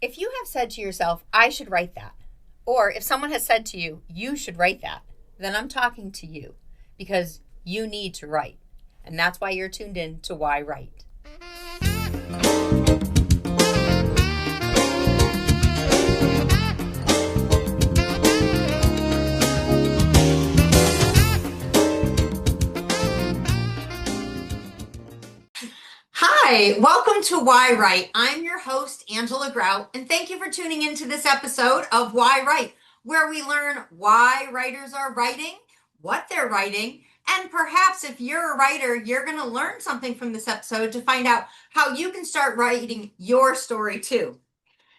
If you have said to yourself, I should write that, or if someone has said to you, you should write that, then I'm talking to you because you need to write. And that's why you're tuned in to Why Write. Hi, welcome to Why Write. I'm your host, Angela Grout, and thank you for tuning into this episode of Why Write, where we learn why writers are writing, what they're writing, and perhaps if you're a writer, you're going to learn something from this episode to find out how you can start writing your story too.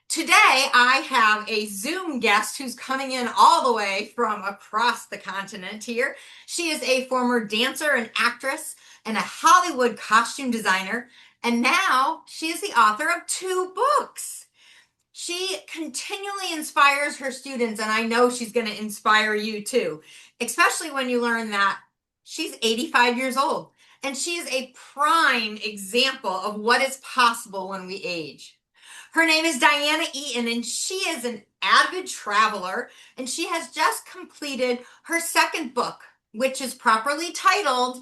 Today, I have a Zoom guest who's coming in all the way from across the continent here. She is a former dancer and actress and a Hollywood costume designer, and now she is the author of 2 books. She continually inspires her students, and I know she's going to inspire you too, especially when you learn that she's 85 years old, and she is a prime example of what is possible when we age. Her name is Diana Eaton, and she is an avid traveler, and she has just completed her 2nd book, which is properly titled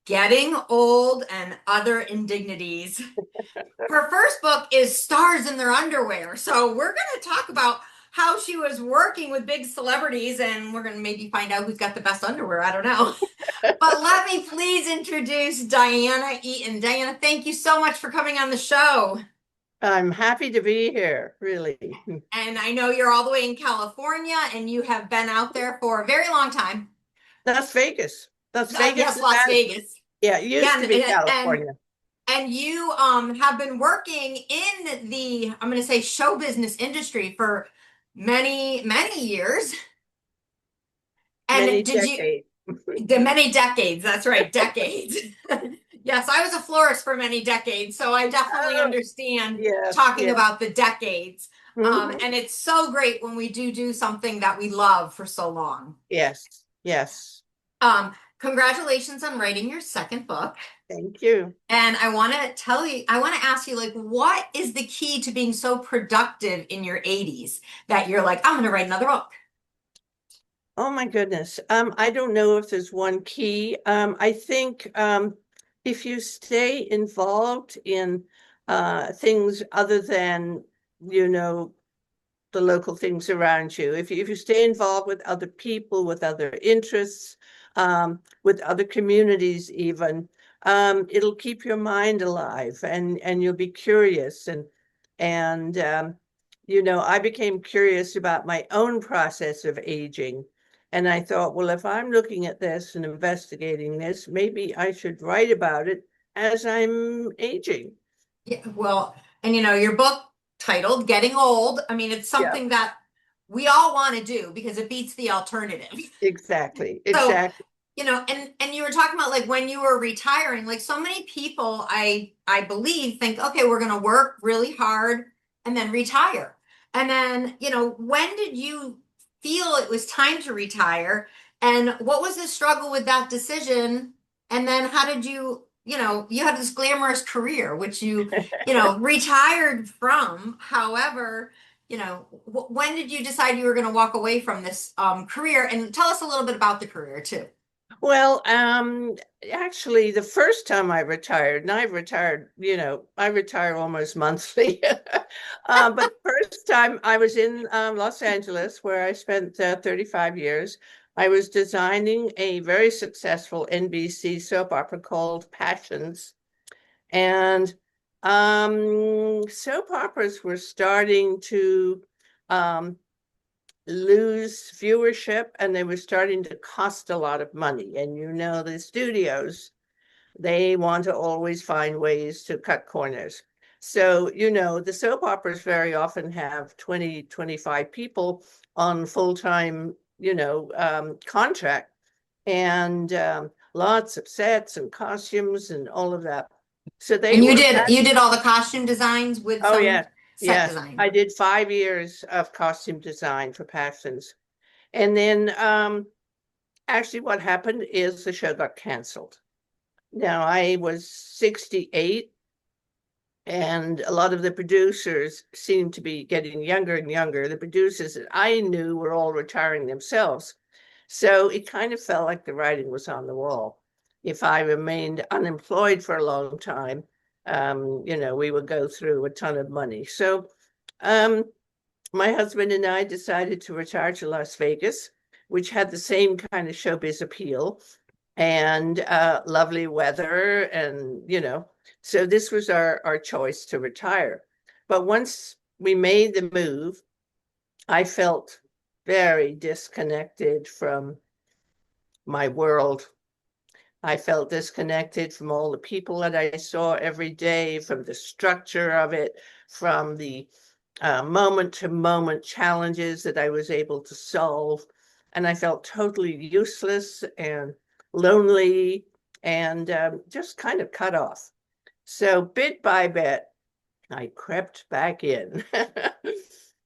Getting Old and Other Indignities. Her first book is Stars in Their Underwear. So we're going to talk about how she was working with big celebrities, and we're going to maybe find out who's got the best underwear. I don't know. But let me please introduce Diana Eaton. Diana, thank you so much for coming on the show. I'm happy to be here, really. And I know you're all the way in California, and you have been out there for a very long time. Las Vegas. Las Vegas. Yes, Las Vegas. Yeah, it used to be California. And you have been working in the, I'm going to say, show business industry for many, many years. And many decades. Many decades. That's right, decades. Yes, I was a florist for many decades, so I definitely understand talking about the decades. And it's so great when we do something that we love for so long. Yes, yes. Congratulations on writing your 2nd book. Thank you. And I want to ask you, like, what is the key to being so productive in your 80s that you're like, I'm going to write another book? Oh my goodness. I don't know if there's one key. I think if you stay involved in things other than, the local things around you, if you stay involved with other people, with other interests, with other communities even, it'll keep your mind alive, and you'll be curious. And I became curious about my own process of aging. And I thought, well, if I'm looking at this and investigating this, maybe I should write about it as I'm aging. Yeah, well, and your book titled Getting Old, I mean, it's something that we all want to do because it beats the alternative. Exactly. So, and you were talking about, like, when you were retiring, like, so many people, I believe, think, okay, we're going to work really hard and then retire. And then, when did you feel it was time to retire? And what was the struggle with that decision? And then how did you had this glamorous career, which you retired from. However, when did you decide you were going to walk away from this career? And tell us a little bit about the career too. Well, actually, the first time I retired, and I retire almost monthly. But the first time I was in Los Angeles, where I spent 35 years, I was designing a very successful NBC soap opera called Passions. And soap operas were starting to lose viewership, and they were starting to cost a lot of money. And the studios, they want to always find ways to cut corners. So, the soap operas very often have 20, 25 people on full-time, contract, and lots of sets and costumes and all of that. So you did all the costume designs with set design. I did 5 years of costume design for Passions. And then actually what happened is the show got canceled. Now, I was 68 And a lot of the producers seemed to be getting younger and younger. The producers that I knew were all retiring themselves. So it kind of felt like the writing was on the wall. If I remained unemployed for a long time, we would go through a ton of money. So um, my husband and I decided to retire to Las Vegas, which had the same kind of showbiz appeal and lovely weather. And, so this was our choice to retire. But once we made the move, I felt very disconnected from my world. I felt disconnected from all the people that I saw every day, from the structure of it, from the moment to moment challenges that I was able to solve. And I felt totally useless and lonely and just kind of cut off. So bit by bit, I crept back in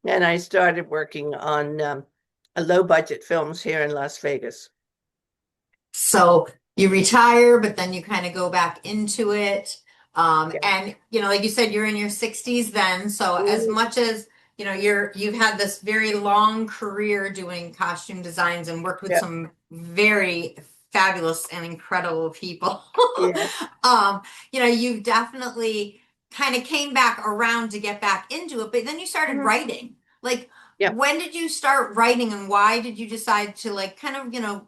and I started working on a low budget films here in Las Vegas. So you retire, but then you kind of go back into it. Yeah. And like you said, you're in your 60s then. So as Mhm. much as you've had this very long career doing costume designs and worked with Yeah. some very fabulous and incredible people. Yeah. um, you've definitely kind of came back around to get back into it, but then you started Mhm. writing. Like, Yeah. when did you start writing and why did you decide to like kind of,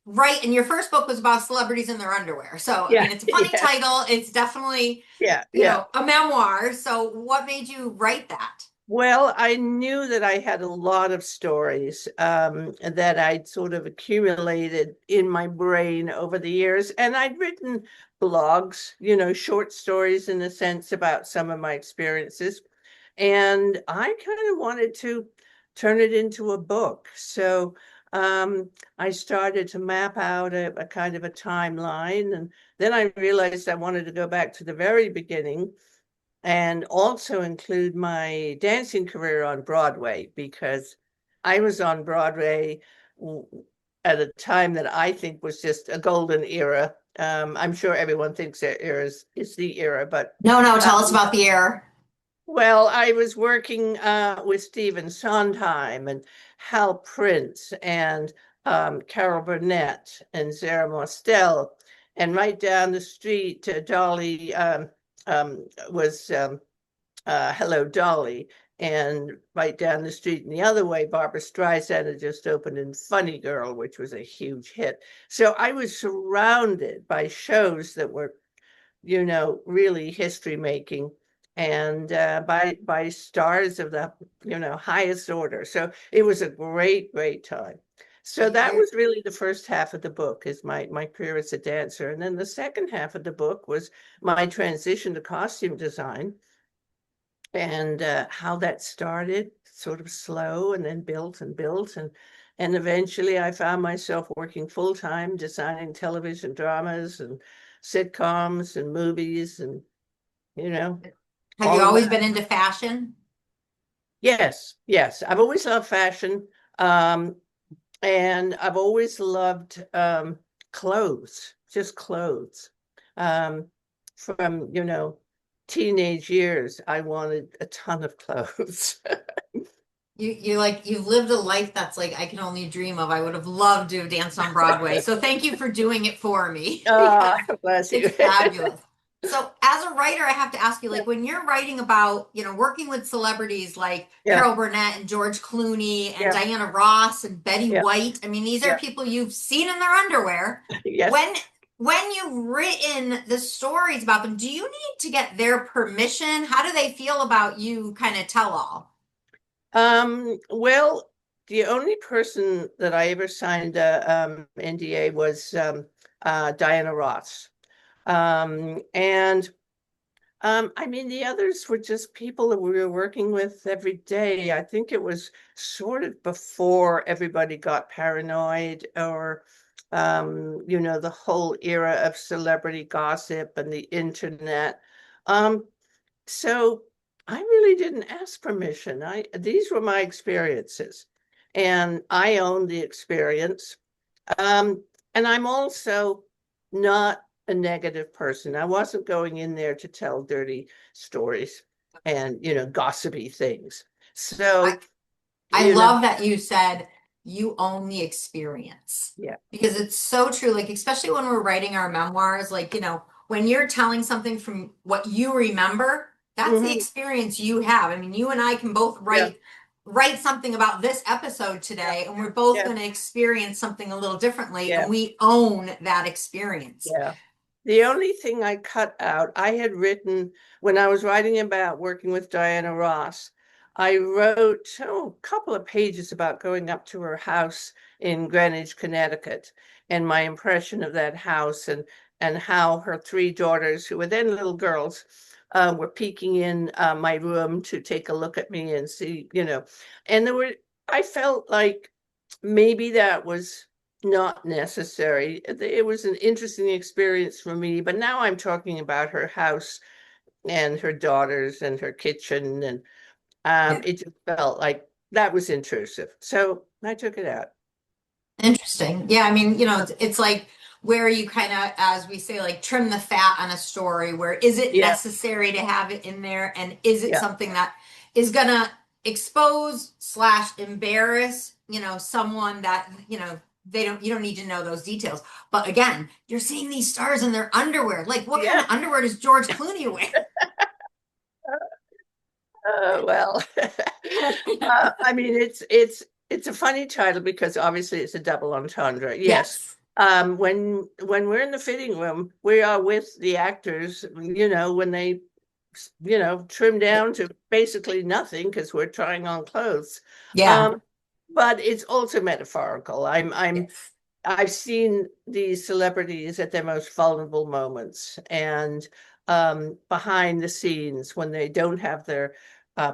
right, and your first book was about celebrities in their underwear. So, I Yeah. mean, it's a funny Yeah. title. It's definitely, Yeah. Yeah. a memoir. So, what made you write that? Well, I knew that I had a lot of stories that I'd sort of accumulated in my brain over the years. And I'd written blogs, short stories in a sense about some of my experiences. And I kind of wanted to turn it into a book. So I started to map out a kind of a timeline. And then I realized I wanted to go back to the very beginning and also include my dancing career on Broadway because I was on Broadway at a time that I think was just a golden era. I'm sure everyone thinks that era is the era, but No, no, tell us um, about the air. well, I was working with Stephen Sondheim and Hal Prince and Carol Burnett and Zara Mostel. And right down the street, Dolly was Hello Dolly. And right down the street and the other way, Barbara Streisand had just opened in Funny Girl, which was a huge hit. So I was surrounded by shows that were, really history making and by stars of the, highest order. So it was a great, great time. So that You're, was really the first half of the book is my career as a dancer. And then the second half of the book was my transition to costume design and how that started sort of slow and then built and built and eventually I found myself working full-time designing television dramas and sitcoms and movies and you know have you all of always that. been into fashion? Yes, I've always loved fashion, um and I've always loved clothes, just clothes. um from teenage years I wanted a ton of clothes. You've lived a life that's like I can only dream of. I would have loved to have danced on Broadway. So thank you for doing it for me Ah, because bless it's you. fabulous. So as a writer, I have to ask you, like when you're writing about, working with celebrities like Yeah, Carol Burnett and George Clooney and yeah, Diana Ross and Betty yeah, White, I mean, these are yeah. people you've seen in their underwear. Yes. When you've written the stories about them, do you need to get their permission? How do they feel about you kind of tell all? Well, the only person that I ever signed a NDA was Diana Ross. And I mean, the others were just people that we were working with every day. I think it was sort of before everybody got paranoid or, the whole era of celebrity gossip and the internet. Um, so I really didn't ask permission. These were my experiences, and I own the experience. Um, and I'm also not a negative person. I wasn't going in there to tell dirty stories and, gossipy things. I, So, I you know, love that you said you own the experience yeah. because it's so true. Like, especially when we're writing our memoirs, like, when you're telling something from what you remember, that's the Hmm. experience you have. I mean, you and I can both Yeah. write something about this episode Yeah. today, and we're both Yeah. going to experience something a little differently, and Yeah. we own that experience. Yeah. The only thing I cut out, I had written when I was writing about working with Diana Ross, I wrote a couple of pages about going up to her house in Greenwich, Connecticut, and my impression of that house and how her three daughters, who were then little girls, were peeking in my room to take a look at me and see, and I felt like maybe that was not necessary. It was an interesting experience for me, but now I'm talking about her house and her daughters and her kitchen, and Yeah. it just felt like that was intrusive. So I took it out. Interesting. Yeah, I mean, it's like where you kind of, as we say, like trim the fat on a story. Where is it Yeah, necessary to have it in there, and is it yeah, something that is gonna expose slash embarrass, someone that, you don't need to know those details. But again, you're seeing these stars in their underwear. Like, what kind yeah. of underwear does George Clooney wear? Well, I mean, it's a funny title because obviously it's a double entendre. Yes. Yes. When we're in the fitting room, we are with the actors, when they, trim down to basically nothing because we're trying on clothes. Yeah. Um, but it's also metaphorical. Yes. I've seen these celebrities at their most vulnerable moments and behind the scenes when they don't have their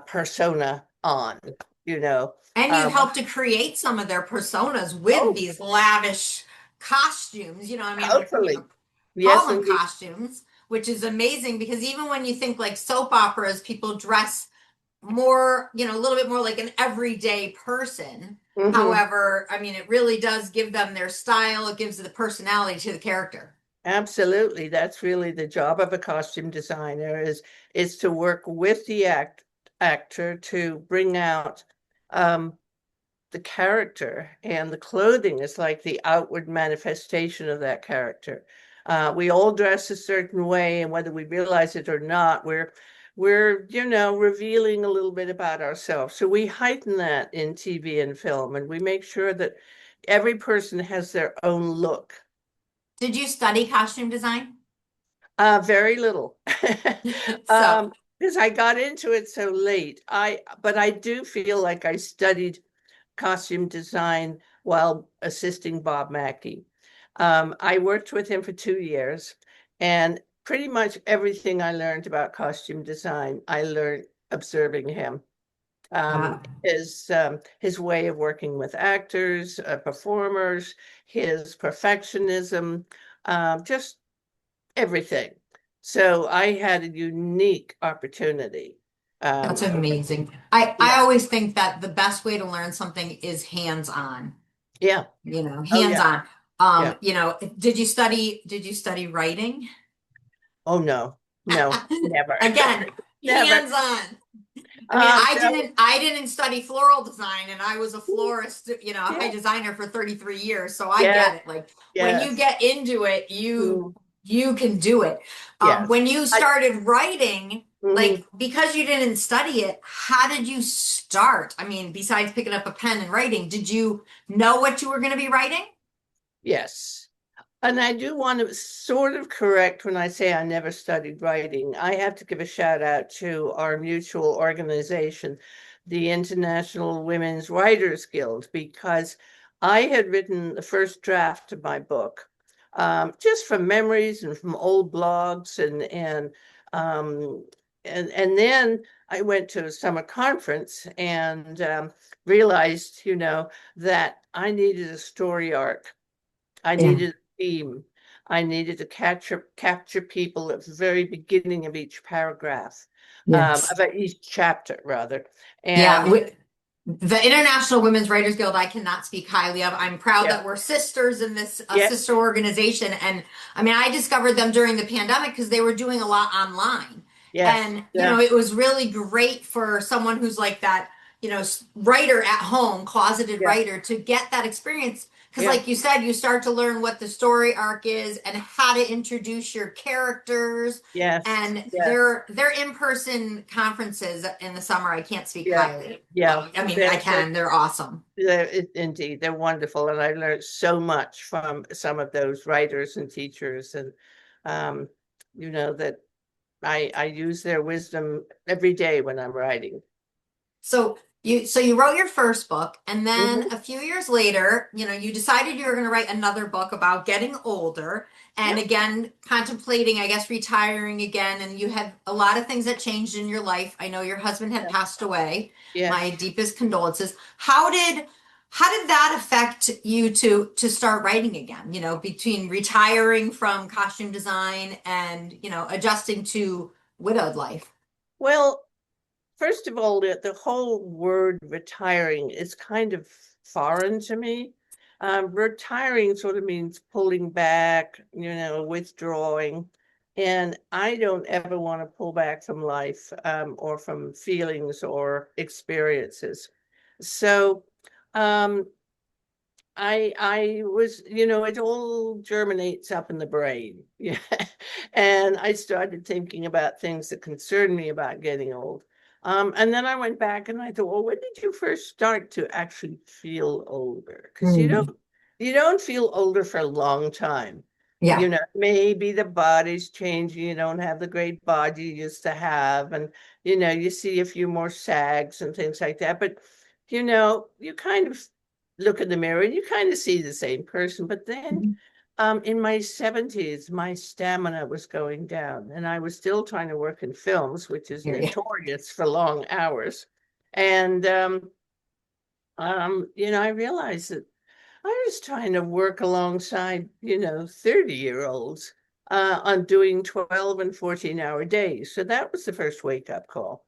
persona on, you know. And you Um, help to create some of their personas with oh, these lavish costumes. I mean, I'm gonna, totally. call Yes, them indeed. costumes, which is amazing because even when you think like soap operas, people dress more, a little bit more like an everyday person. Hmm. However, I mean, it really does give them their style. It gives the personality to the character. Absolutely. That's really the job of a costume designer is to work with the actor to bring out um, the character, and the clothing is like the outward manifestation of that character. We all dress a certain way, and whether we realize it or not, we're revealing a little bit about ourselves. So we heighten that in TV and film, and we make sure that every person has their own look. Did you study costume design? Very little. So, Because I got into it so late. But I do feel like I studied costume design while assisting Bob Mackie. I worked with him for 2 years, and pretty much everything I learned about costume design, I learned observing him. uh, His way of working with actors, performers, his perfectionism, just everything. So I had a unique opportunity. that's Um, amazing. I yeah, always think that the best way to learn something is hands-on. yeah, oh Hands yeah, on. yeah. Did you study writing? Oh no, no, never, Again, never. hands on. I mean, I No, didn't I didn't study floral design, and I was a florist, a high yeah, designer for 33 years, so I yes, get it. Like when you yes, get into it, you mm, you can do it. yes. When you started writing, like Mhm. because you didn't study it, how did you start? I mean, besides picking up a pen and writing, did you know what you were going to be writing? Yes. And I do want to sort of correct when I say I never studied writing. I have to give a shout out to our mutual organization, the International Women's Writers Guild, because I had written the first draft of my book, just from memories and from old blogs, um, and then I went to a summer conference and realized, that I needed a story arc. I Yeah. needed a theme. I needed to capture people at the very beginning of each paragraph, Yes. about each chapter rather. Yeah. And The International Women's Writers Guild, I cannot speak highly of. I'm proud Yeah, that we're sisters in this yeah, sister organization. And I mean, I discovered them during the pandemic because they were doing a lot online. yes, And, yeah, it was really great for someone who's like that, writer at home, closeted yeah, writer, to get that experience. Because, yeah, like you said, you start to learn what the story arc is and how to introduce your characters. yes, And yes, their in-person conferences in the summer, I can't speak yeah, highly. yeah. Well, I mean, I can. They're awesome. Indeed, they're wonderful, and I learned so much from some of those writers and teachers, and um, that I use their wisdom every day when I'm writing. So you wrote your first book, and then Hmm. a few years later, you decided you were going to write another book about getting older and Yeah, again contemplating, I guess, retiring again. And you had a lot of things that changed in your life. I know your husband had yeah, passed away. My yes. deepest condolences. How did that affect you to start writing again? Between retiring from costume design and adjusting to widowed life. Well, first of all, the whole word retiring is kind of foreign to me. Retiring sort of means pulling back, withdrawing. And I don't ever want to pull back from life, or from feelings or experiences. So um, I was, it all germinates up in the brain. Yeah. And I started thinking about things that concern me about getting old. And then I went back and I thought, well, when did you first start to actually feel older? Because Hmm. you don't feel older for a long time. Yeah. Maybe the body's changing, you don't have the great body you used to have, and you see a few more sags and things like that. But you kind of look in the mirror and you kind of see the same person. But then in my 70s, my stamina was going down, and I was still trying to work in films, which is Here you. notorious for long hours. And I realized that I was trying to work alongside, 30-year-olds on doing 12 and 14-hour days. So that was the first wake-up call.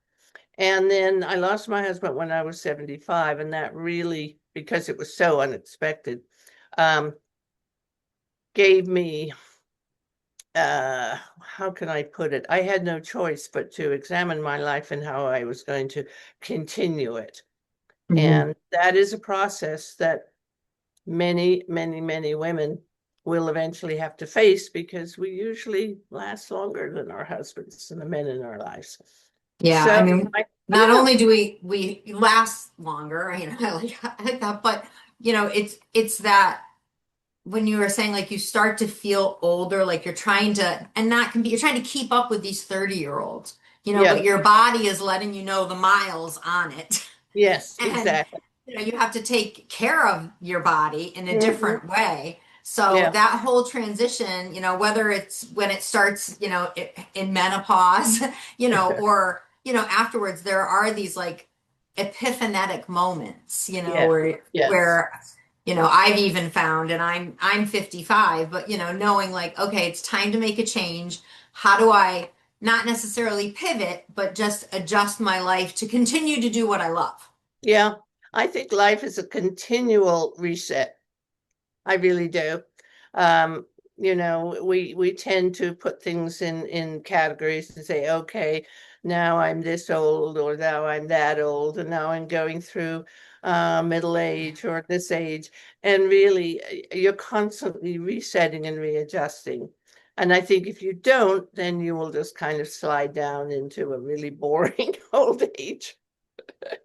And then I lost my husband when I was 75, and that really, because it was so unexpected, um, gave me, how can I put it? I had no choice but to examine my life and how I was going to continue it. Mhm. And that is a process that many, many, many women will eventually have to face, because we usually last longer than our husbands and the men in our lives. Yeah, I So, mean, not yeah, only do we last longer, I like that, but it's that when you were saying like you start to feel older, like you're trying to and not compete, you're trying to keep up with these 30-year-olds, yeah, but your body is letting you know the miles on it. yes, And exactly. you have to take care of your body in a Hmm. different way. So Yeah, that whole transition, whether it's when it starts, in menopause, or afterwards, there are these like epiphanetic moments, yeah, yes, I've even found, and I'm 55, but knowing like, okay, it's time to make a change. How do I not necessarily pivot, but just adjust my life to continue to do what I love? yeah. I think life is a continual reset. I really do. Um, we tend to put things in categories and say, okay, now I'm this old, or now I'm that old, and now I'm going through middle age or this age. And really, you're constantly resetting and readjusting. And I think if you don't, then you will just kind of slide down into a really boring old age.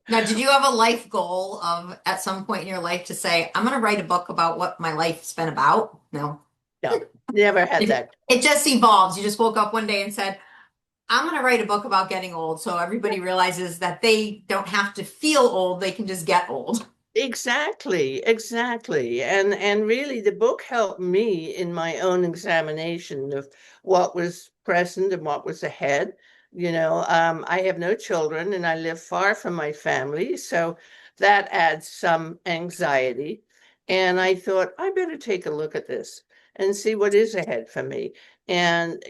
Now, did you have a life goal of at some point in your life to say, I'm going to write a book about what my life's been about? No. No, never had that. It just evolves. You just woke up one day and said, I'm going to write a book about getting old so everybody realizes that they don't have to feel old, they can just get old. Exactly, exactly. And really the book helped me in my own examination of what was present and what was ahead. I have no children and I live far from my family, so that adds some anxiety. And I thought I better take a look at this and see what is ahead for me, and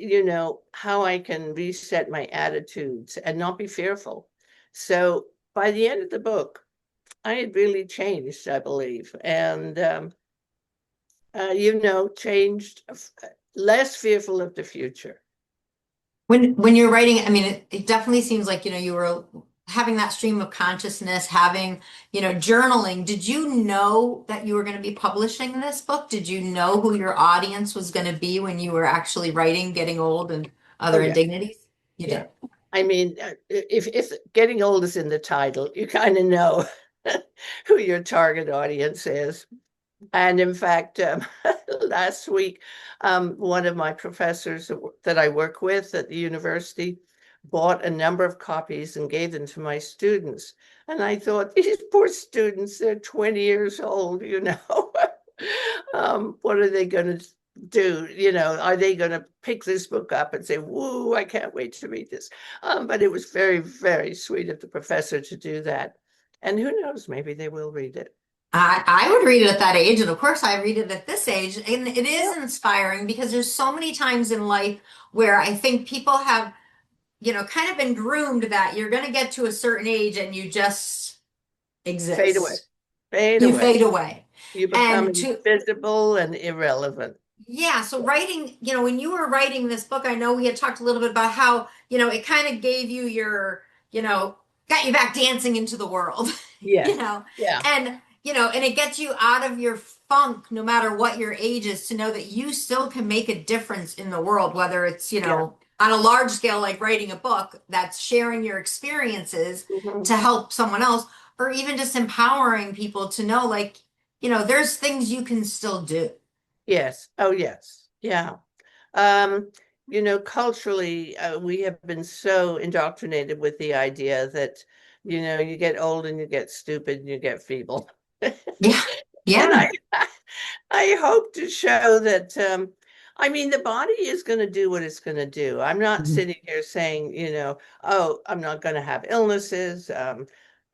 how I can reset my attitudes and not be fearful. So by the end of the book, I had really changed, I believe, and changed, less fearful of the future. When you're writing, I mean, it definitely seems like, you were having that stream of consciousness, having, journaling. Did you know that you were going to be publishing this book? Did you know who your audience was going to be when you were actually writing Getting Old and Oh Other yeah, Indignities? You yeah. did. I mean, if getting old is in the title, you kind of know who your target audience is. And in fact, last week, one of my professors that I work with at the university bought a number of copies and gave them to my students. And I thought, these poor students, they're 20 years old, what are they going to do? Are they going to pick this book up and say, woo, I can't wait to read this? But it was very, very sweet of the professor to do that. And who knows, maybe they will read it. I would read it at that age, and of course I read it at this age, and it Yeah. is inspiring because there's so many times in life where I think people have, kind of been groomed that you're going to get to a certain age and you just Fade away. exist. Fade You away. fade away. You become And to invisible and irrelevant. Yeah, so writing, when you were writing this book, I know we had talked a little bit about how, it kind of gave you your, got you back dancing into the world, Yeah. you know, Yeah. and it gets you out of your funk, no matter what your age is, to know that you still can make a difference in the world, whether it's, Yeah. on a large scale, like writing a book that's sharing your experiences Mhm. to help someone else, or even just empowering people to know, like, there's things you can still do. Yes. Oh, yes. Yeah. Culturally, we have been so indoctrinated with the idea that, you get old and you get stupid and you get feeble. Yeah. And Yeah. I hope to show that, I mean, the body is going to do what it's going to do. I'm not Mhm. sitting here saying, oh, I'm not going to have illnesses.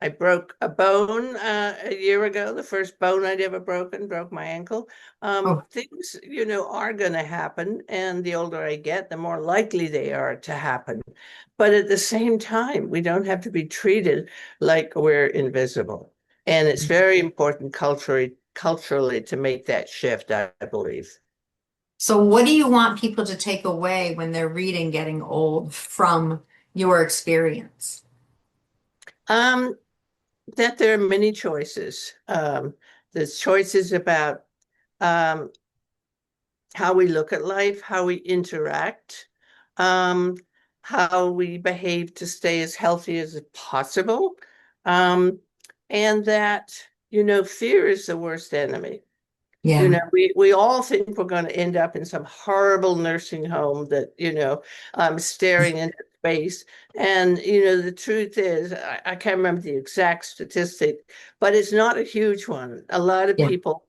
I broke a bone a year ago, the first bone I'd ever broken, broke my ankle. Oh, Things, are going to happen. And the older I get, the more likely they are to happen. But at the same time, we don't have to be treated like we're invisible. And it's very important culturally to make that shift, I believe. so what do you want people to take away when they're reading Getting Old from your experience? Um, that there are many choices. There's choices about um, how we look at life, how we interact, um, how we behave to stay as healthy as possible, um, and that, fear is the worst enemy. Yeah. We all think we're going to end up in some horrible nursing home that, staring into space. And, the truth is, I can't remember the exact statistic, but it's not a huge one. A lot of Yeah. people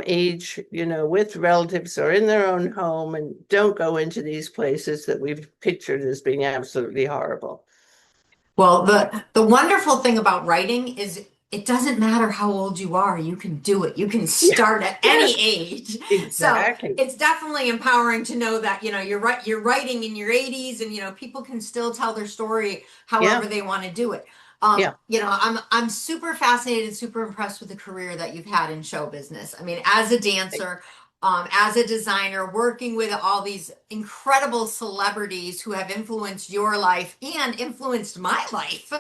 age, with relatives or in their own home and don't go into these places that we've pictured as being absolutely horrible. Well, the wonderful thing about writing is it doesn't matter how old you are, you can do it. You can Yeah. start at Yes, any age. So exactly. it's definitely empowering to know that, you're writing in your 80s and, people can still tell their story Yeah. however they want to do it. Yeah. I'm super fascinated, super impressed with the career that you've had in show business. I mean, as a dancer, as a designer, working with all these incredible celebrities who have influenced your life and influenced my life,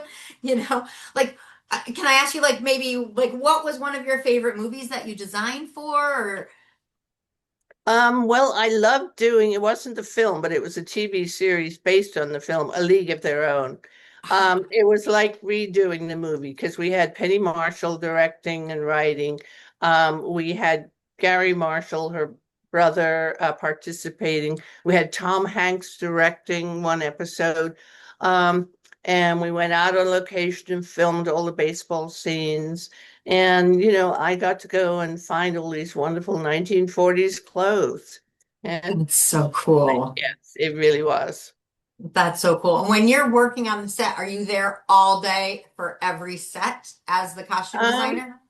you know, like, can I ask you, like, maybe, like, what was one of your favorite movies that you designed for? Or, Well, I loved doing, it wasn't the film, but it was a TV series based on the film, A League of Their Own. It was like redoing the movie because we had Penny Marshall directing and writing. We had Gary Marshall, her brother, participating. We had Tom Hanks directing one episode. Um, and we went out on location and filmed all the baseball scenes. And, I got to go and find all these wonderful 1940s clothes. And it's so cool. yes, it really was. That's so cool. And when you're working on the set, are you there all day for every set as the costume Um, designer?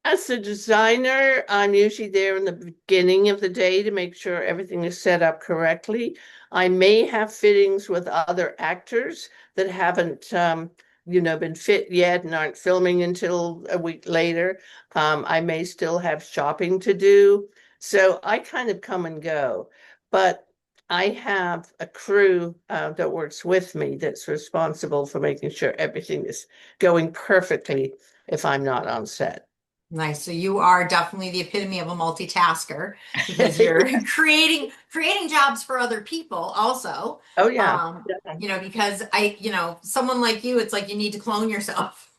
as a designer, I'm usually there in the beginning of the day to make sure everything is set up correctly. I may have fittings with other actors that haven't been fit yet and aren't filming until a week later. I may still have shopping to do. So I kind of come and go. But I have a crew that works with me that's responsible for making sure everything is going perfectly if I'm not on set. Nice. So you are definitely the epitome of a multitasker because you're creating jobs for other people also. Oh, yeah. Yeah. Because someone like you, it's like you need to clone yourself.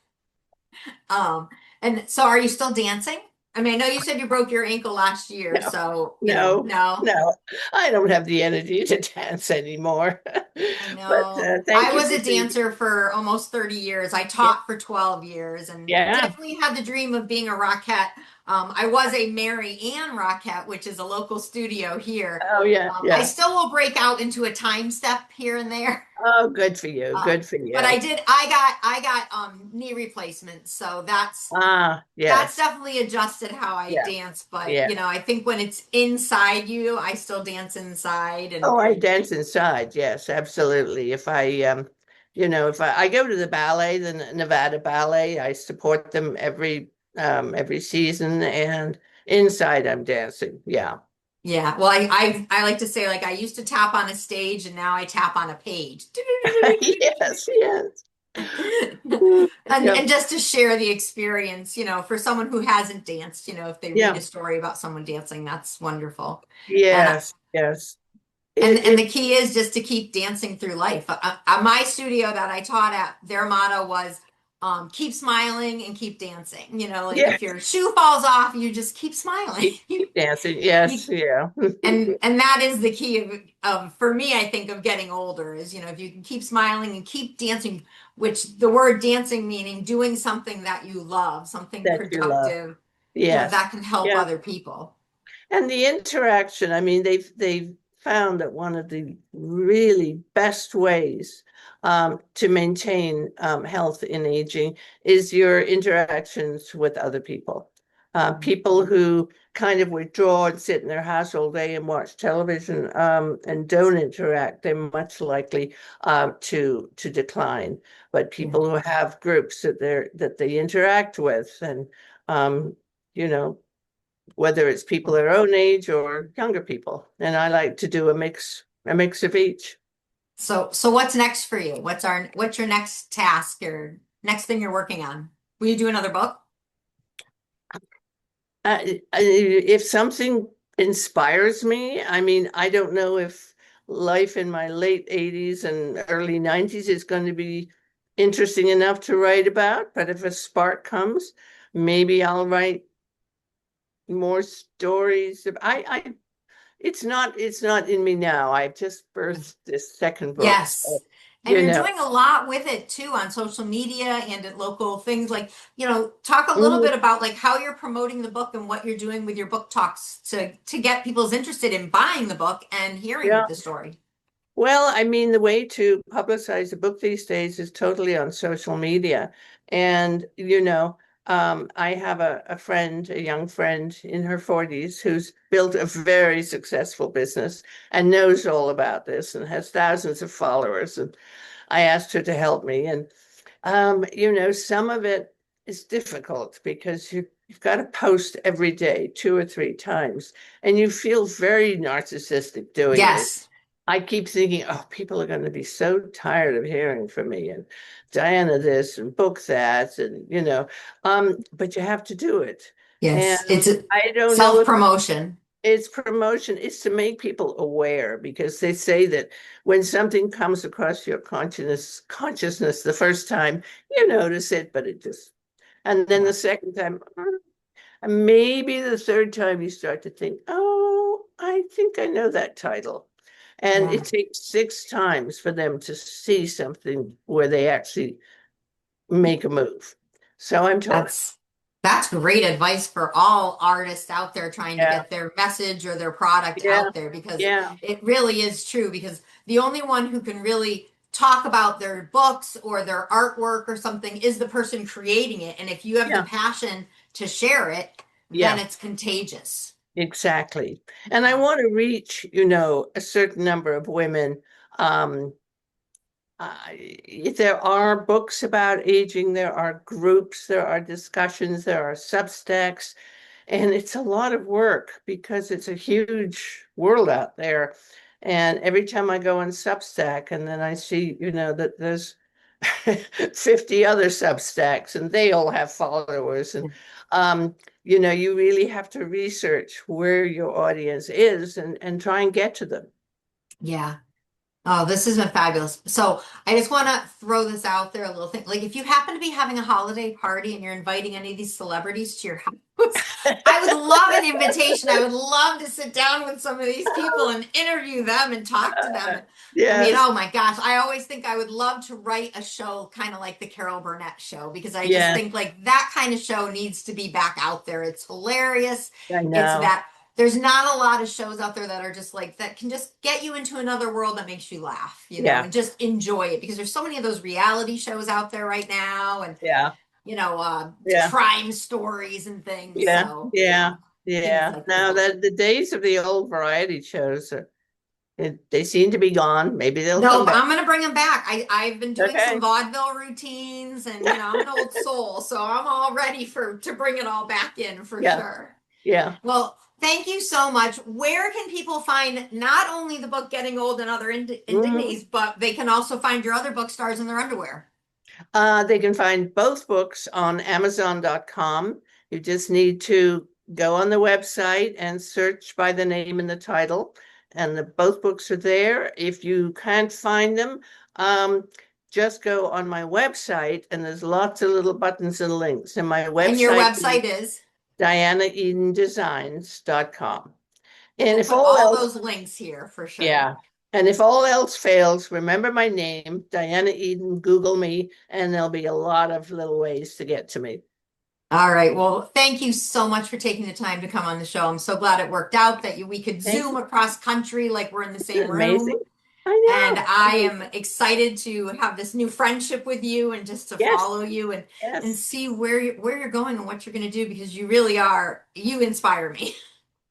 Um, and so are you still dancing? I mean, I know you said you broke your ankle last year, No, so, no, no. no. I don't have the energy to dance anymore. I But know. thank I you was for a thinking. dancer for almost 30 years. I Yeah. taught for 12 years and Yeah. definitely had the dream of being a Rockette. I was a Mary Ann Rockette, which is a local studio here. Oh, yeah. I Yeah. still will break out into a time step here and there. Oh, good for you. Uh, Good for but you. I got knee replacements, so Ah, that's yes. definitely adjusted how I Yeah. dance. But Yeah. I think when it's inside you, I still dance inside and Oh, I dance inside. Yes, absolutely. If I go to the ballet, the Nevada Ballet, I support them every season, and inside I'm dancing. Yeah. yeah. Well, I like to say like I used to tap on a stage and now I tap on a page. Yes, yes. And Yep. just to share the experience, for someone who hasn't danced, if they read a Yeah. story about someone dancing, that's wonderful. And Yes, yes. and It the key is just to keep dancing through life. My studio that I taught at, their motto was keep smiling and keep dancing. Like yeah, if your shoe falls off, you just keep smiling. keep dancing. You Yes, yeah. and that is the key of for me, I think, of getting older is, if you can keep smiling and keep dancing, which the word dancing meaning doing something that you love, something That you love. productive, Yes. that can help Yeah. other people. And the interaction, I mean, they've found that one of the really best ways to maintain health in aging is your interactions with other people. People who kind of withdraw and sit in their house all day and watch television and don't interact, they're much likely to decline. But Yeah. people who have groups that they interact with, and um, you know, whether it's people their own age or younger people. And I like to do a mix of each. So what's next for you? What's your next task or next thing you're working on? Will you do another book? If something inspires me, I mean, I don't know if life in my late 80s and early 90s is going to be interesting enough to write about, but if a spark comes, maybe I'll write more stories. It's not in me now. I've just birthed this second book. So, Yes. And you you're know. doing a lot with it too on social media and at local things like, talk a little Mhm. bit about like how you're promoting the book and what you're doing with your book talks to get people's interested in buying the book and hearing Yeah. the story. Well, I mean, the way to publicize a book these days is totally on social media. And, I have a friend, a young friend in her 40s who's built a very successful business and knows all about this and has thousands of followers. And I asked her to help me. And, some of it is difficult because you've got to post every day, 2 or 3 times, and you feel very narcissistic doing it. Yes. I keep thinking, oh, people are going to be so tired of hearing from me and Diana this and book that, and but you have to do it. And Yes. It's a I don't know if self-promotion. it's promotion, it's to make people aware because they say that when something comes across your consciousness the first time, you notice it, but and then Yeah. the second time, and maybe the third time you start to think, oh, I think I know that title. And Yeah. it takes 6 times for them to see something where they actually make a move. So I'm told. That's that's great advice for all artists out there trying to Yeah, get their message or their product yeah, out there because yeah, it really is true because the only one who can really talk about their books or their artwork or something is the person creating it. And if you have the yeah, passion to share it, then yeah, it's contagious. exactly. And I Yeah. want to reach, a certain number of women. Um, There are books about aging, there are groups, there are discussions, there are Substacks, and it's a lot of work because it's a huge world out there. And every time I go on Substack and then I see, that there's 50 other Substacks and they all have followers. And, you really have to research where your audience is and try and get to them. Yeah. Oh, this has been fabulous. So I just want to throw this out there, a little thing. Like if you happen to be having a holiday party and you're inviting any of these celebrities to your house, I would love an invitation. I would love to sit down with some of these people and interview them and talk to them. I mean, Yes, oh my gosh, I always think I would love to write a show kind of like the Carol Burnett show because I just yes, think like that kind of show needs to be back out there. It's hilarious. I It's know. that there's not a lot of shows out there that are just like that can just get you into another world that makes you laugh, Yeah, and just enjoy it because there's so many of those reality shows out there right now and yeah, yeah, crime stories and things. yeah, So yeah, yeah, things yeah. like Now that. that the days of the old variety shows they seem to be gone. Maybe they'll come Nope, back. I'm gonna bring them back. I've been doing some Okay. vaudeville routines and I'm an old soul, so I'm all ready for to bring it all back in for Yeah, sure. yeah. Well, thank you so much. Where can people find not only the book Getting Old and Other Mhm. Indignities, but they can also find your other book, Stars in Their Underwear? They can find both books on Amazon.com. You just need to go on the website and search by the name and the title, and both books are there. If you can't find them, just go on my website, and there's lots of little buttons and links. And my And your website is website is? DianaEdenDesigns.com. And We'll if put all all else, those links here for sure. yeah. And if all else fails, remember my name, Diana Eden, Google me, and there'll be a lot of little ways to get to me. All right. Well, thank you so much for taking the time to come on the show. I'm so glad it worked out that we could Thank Zoom you. across country like we're in the Isn't same it amazing? room. I And know. I am Amazing. excited to have this new friendship with you and just to Yes, follow you and yes. see where you're going and what you're going to do because you really are, you inspire me.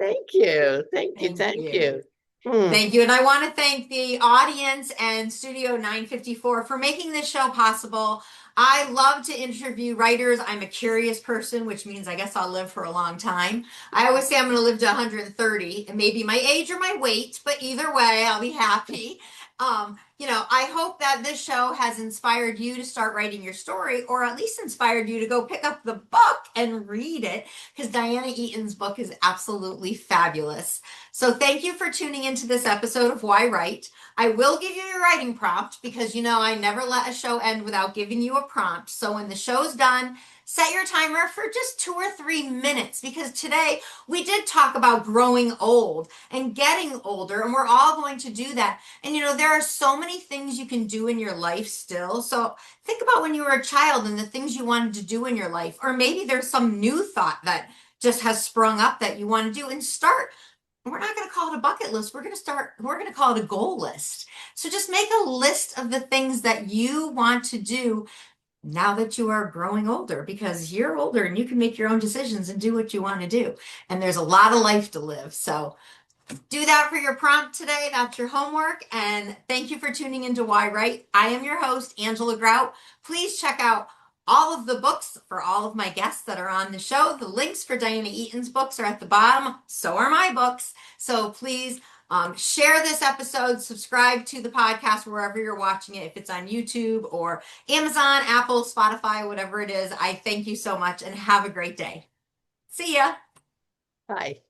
Thank you. Thank you. Thank Thank you. you. Hmm. Thank you. And I want to thank the audience and Studio 954 for making this show possible. I love to interview writers. I'm a curious person, which means I guess I'll live for a long time. I always say I'm going to live to 130, and maybe my age or my weight, but either way, I'll be happy. I hope that this show has inspired you to start writing your story, or at least inspired you to go pick up the book and read it, because Diana Eaton's book is absolutely fabulous. So thank you for tuning into this episode of Why Write. I will give you your writing prompt because I never let a show end without giving you a prompt. So when the show's done, set your timer for just 2 or 3 minutes because today we did talk about growing old and getting older, and we're all going to do that. And there are so many things you can do in your life still. So think about when you were a child and the things you wanted to do in your life, or maybe there's some new thought that just has sprung up that you want to do and start. We're not going to call it a bucket list. We're going to call it a goal list. So just make a list of the things that you want to do now that you are growing older because you're older and you can make your own decisions and do what you want to do. And there's a lot of life to live. So do that for your prompt today. That's your homework. And thank you for tuning into Why Write. I am your host, Angela Grout. Please check out all of the books for all of my guests that are on the show. The links for Diana Eaton's books are at the bottom. So are my books. So please share this episode, subscribe to the podcast wherever you're watching it, if it's on YouTube or Amazon, Apple, Spotify, whatever it is. I thank you so much and have a great day. See ya. Hi.